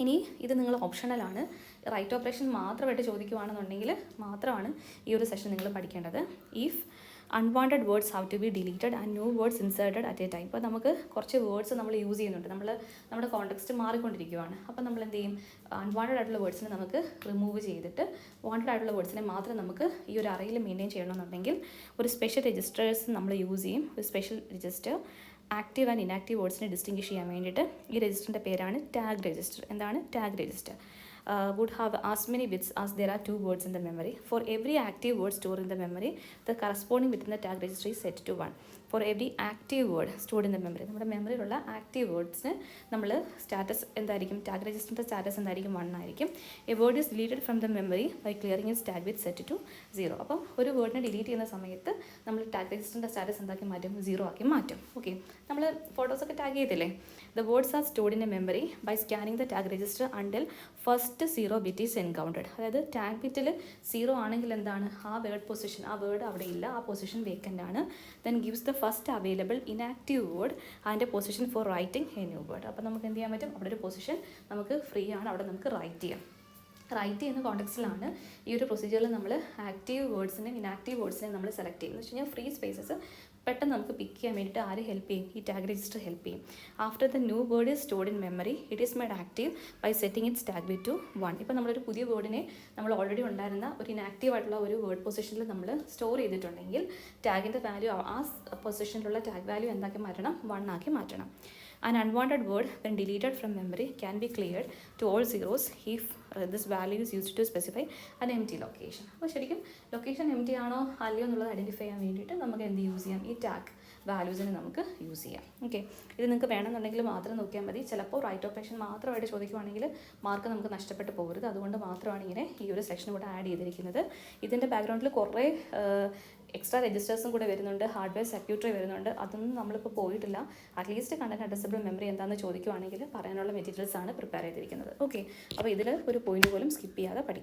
ഇനി ഇത് നിങ്ങൾ ഓപ്ഷണലാണ്. റൈറ്റ് ഓപ്പറേഷൻ മാത്രമായിട്ട് ചോദിക്കുകയാണെന്നുണ്ടെങ്കിൽ മാത്രമാണ് ഈ ഒരു സെഷൻ നിങ്ങൾ പഠിക്കേണ്ടത്. If unwanted words have to be deleted and new words inserted at a time. ഇപ്പോൾ നമുക്ക് കുറച്ച് വേർഡ്സ് നമ്മൾ യൂസ് ചെയ്യുന്നുണ്ട്, നമ്മുടെ കോണ്ടെക്സ്റ്റ് മാറിക്കൊണ്ടിരിക്കുകയാണ്. അപ്പോൾ നമ്മൾ എന്ത് ചെയ്യും, അൺവാണ്ടഡ് ആയിട്ടുള്ള വേർഡ്സിനെ നമുക്ക് റിമൂവ് ചെയ്തിട്ട് വാണ്ടഡ് ആയിട്ടുള്ള വേർഡ്സിനെ മാത്രം നമുക്ക് ഈ ഒരു അറയിൽ മെയിൻറ്റെയിൻ ചെയ്യണമെന്നുണ്ടെങ്കിൽ ഒരു സ്പെഷ്യൽ രജിസ്റ്റേഴ്സ് നമ്മൾ യൂസ് ചെയ്യും. ഒരു special register active and inactive വേർഡ്സിനെ ഡിസ്റ്റിങ്വിഷ് ചെയ്യാൻ വേണ്ടിയിട്ട് ഈ രജിസ്റ്ററിൻ്റെ പേരാണ് ടാഗ് രജിസ്റ്റർ. എന്താണ് tag register? Would have as many bits as there are 2 words in the memory. For every active word stored in the memory, the corresponding within the tag registry is set to 1. For every active word stored in the memory, നമ്മുടെ മെമ്മറിയിലുള്ള active വേർഡ്സിന് നമ്മൾ status എന്തായിരിക്കും, tag രജിസ്റ്ററിൻ്റെ status എന്തായിരിക്കും, 1 ആയിരിക്കും. A word is deleted from the memory by clearing its tag with set to 0. അപ്പം ഒരു വേർഡിനെ delete ചെയ്യുന്ന സമയത്ത് നമ്മൾ ടാഗ് രജിസ്റ്ററിൻ്റെ സ്റ്റാറ്റസ് എന്താക്കി മാറ്റും, 0 ആക്കി മാറ്റും. ഓക്കെ, നമ്മൾ ഫോട്ടോസൊക്കെ ടാഗ് ചെയ്തില്ലേ? The words are stored in a memory by scanning the tag register until first 0 bit is encountered. അതായത് ടാഗ് ബിറ്റിൽ 0 ആണെങ്കിൽ എന്താണ്, ആ വേർഡ് പൊസിഷൻ, ആ വേർഡ് അവിടെ ഇല്ല, ആ പൊസിഷൻ വേക്കൻ്റ് ആണ്. Then gives the first available inactive word and a position for writing a new word. അപ്പോൾ നമുക്ക് എന്ത് ചെയ്യാൻ പറ്റും, അവിടെ ഒരു പൊസിഷൻ നമുക്ക് ഫ്രീ ആണ്, അവിടെ നമുക്ക് റൈറ്റ് ചെയ്യാം. റൈറ്റ് ചെയ്യുന്ന കോണ്ടെക്സ്റ്റിലാണ് ഈ ഒരു പ്രൊസീജിയറിൽ നമ്മൾ ആക്റ്റീവ് വേർഡ്സിനെയും ഇനാക്റ്റീവ് വേർഡ്സിനെയും നമ്മൾ സെലക്ട് ചെയ്യുന്നത്. എന്ന് വെച്ച് കഴിഞ്ഞാൽ ഫ്രീ സ്പേസസ് പെട്ടെന്ന് നമുക്ക് പിക്ക് ചെയ്യാൻ വേണ്ടിയിട്ട് ആര് ഹെൽപ്പ് ചെയ്യും, ഈ ടാഗ് രജിസ്റ്റർ ഹെൽപ്പ് ചെയ്യും. After the new word is stored in memory it is made active by setting its tag bit to 1. ഇപ്പോൾ നമ്മളൊരു പുതിയ വേർഡിനെ നമ്മൾ ഓൾറെഡി ഉണ്ടായിരുന്ന ഒരു ഇനാക്റ്റീവ് ആയിട്ടുള്ള ഒരു വേർഡ് പൊസിഷനിൽ നമ്മൾ സ്റ്റോർ ചെയ്തിട്ടുണ്ടെങ്കിൽ ടാഗിൻ്റെ വാല്യൂ ആ പൊസിഷനിലുള്ള ടാഗ് വാല്യൂ എന്താക്കി മാറ്റണം, 1 ആക്കി മാറ്റണം. An unwanted word when deleted from memory can be cleared to all zeros if this value is used to specify an empty location. അപ്പോൾ ശരിക്കും ലൊക്കേഷൻ എംറ്റി ആണോ അല്ലയോ എന്നുള്ളത് ഐഡൻറ്റിഫൈ ചെയ്യാൻ വേണ്ടിയിട്ട് നമുക്ക് എന്ത് യൂസ് ചെയ്യാം, ഈ ടാഗ് വാല്യൂസിനെ നമുക്ക് യൂസ് ചെയ്യാം. ഓക്കെ, ഇത് നിങ്ങൾക്ക് വേണമെന്നുണ്ടെങ്കിൽ മാത്രം നോക്കിയാൽ മതി. ചിലപ്പോൾ റൈറ്റ് ഓപ്പറേഷൻ മാത്രമായിട്ട് ചോദിക്കുവാണെങ്കിൽ മാർക്ക് നമുക്ക് നഷ്ടപ്പെട്ട് പോകരുത്. അതുകൊണ്ട് മാത്രമാണ് ഇങ്ങനെ ഈ ഒരു സെക്ഷൻ കൂടെ ആഡ് ചെയ്തിരിക്കുന്നത്. ഇതിൻ്റെ ബാക്ക്ഗ്രൗണ്ടിൽ കുറേ എക്സ്ട്രാ രജിസ്റ്റേഴ്സും കൂടെ വരുന്നുണ്ട്, ഹാർഡ്വെയർ സെക്യൂരിറ്റി വരുന്നുണ്ട്. അതൊന്നും നമ്മളിപ്പോൾ പോയിട്ടില്ല. അറ്റ്ലീസ്റ്റ് കണ്ടന്റ് അഡ്രസ്സബിൾ മെമ്മറി എന്താണെന്ന് ചോദിക്കുവാണെങ്കിൽ പറയാനുള്ള മെറ്റീരിയൽസ് ആണ് പ്രിപ്പയർ ചെയ്തിരിക്കുന്നത്. ഓക്കെ, അപ്പോൾ ഇതിൽ ഒരു പോയിന്റ് പോലും സ്കിപ്പ് ചെയ്യാതെ പഠിക്കും.